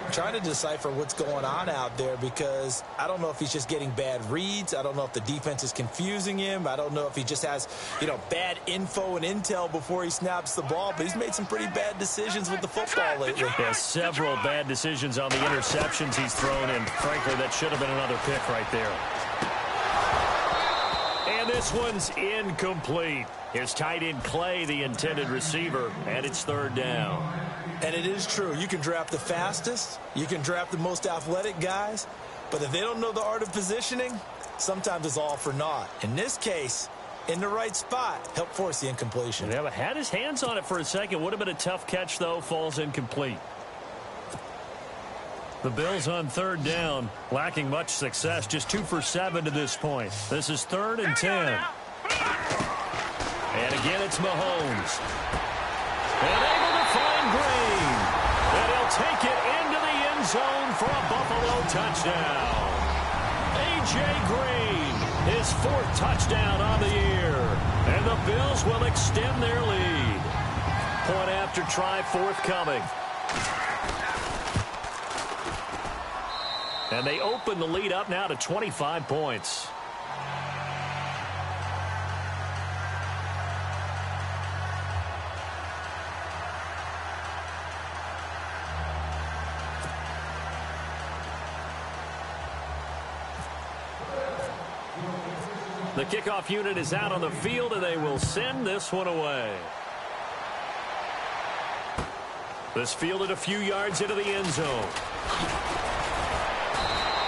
I'm trying to decipher what's going on out there because I don't know if he's just getting bad reads. I don't know if the defense is confusing him. I don't know if he just has, bad info and intel before he snaps the ball. But he's made some pretty bad decisions with the football lately. Yeah, several bad decisions on the interceptions he's thrown, and frankly, that should have been another pick right there. And this one's incomplete. Here's tight end Clay, the intended receiver, and it's 3rd down. And it is true. You can draft the fastest. You can draft the most athletic guys. But if they don't know the art of positioning, sometimes it's all for naught. In this case, in the right spot, help force the incompletion. Yeah, but had his hands on it for a second. Would have been a tough catch, though. Falls incomplete. The Bills on 3rd down, lacking much success. Just 2 for 7 to this point. This is 3rd and 10. And again, it's Mahomes. And able to find Green. And he'll take it into the end zone for a Buffalo touchdown. A.J. Green, his 4th touchdown on the year. And the Bills will extend their lead. Point after try forthcoming. And they open the lead up now to 25 points. The kickoff unit is out on the field, and they will send this one away. This fielded a few yards into the end zone.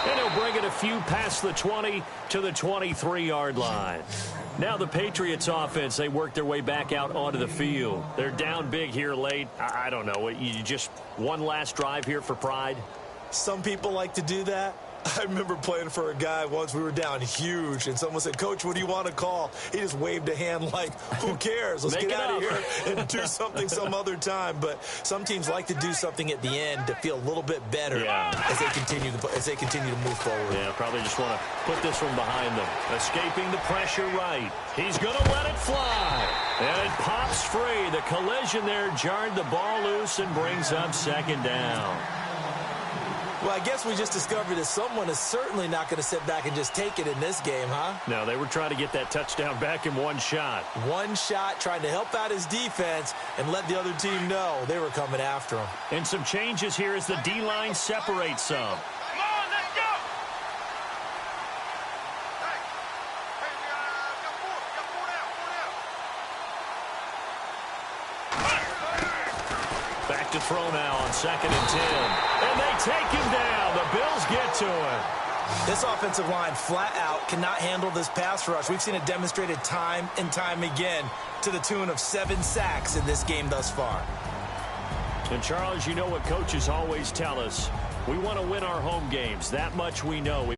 And he'll bring it a few past the 20 to the 23-yard line. Now the Patriots offense, they work their way back out onto the field. They're down big here late. I don't know. You just one last drive here for pride? Some people like to do that. I remember playing for a guy once. We were down huge, and someone said, "Coach, what do you want to call?" He just waved a hand like, who cares? Let's get out of here and do something some other time. But some teams like to do something at the end to feel a little bit better as they continue to move forward. Yeah, probably just want to put this one behind them. Escaping the pressure right. He's going to let it fly. And it pops free. The collision there jarred the ball loose and brings up second down. Well, I guess we just discovered that someone is certainly not going to sit back and just take it in this game, huh? No, they were trying to get that touchdown back in one shot. One shot, trying to help out his defense and let the other team know they were coming after him. And some changes here as the D-line separates some. Come on, let's go. Hey, we got four down. Back to throw now on 2nd and 10. And they take him down. The Bills get to him. This offensive line flat out cannot handle this pass rush. We've seen it demonstrated time and time again to the tune of 7 sacks in this game thus far. And, Charles, you know what coaches always tell us. We want to win our home games. That much we know.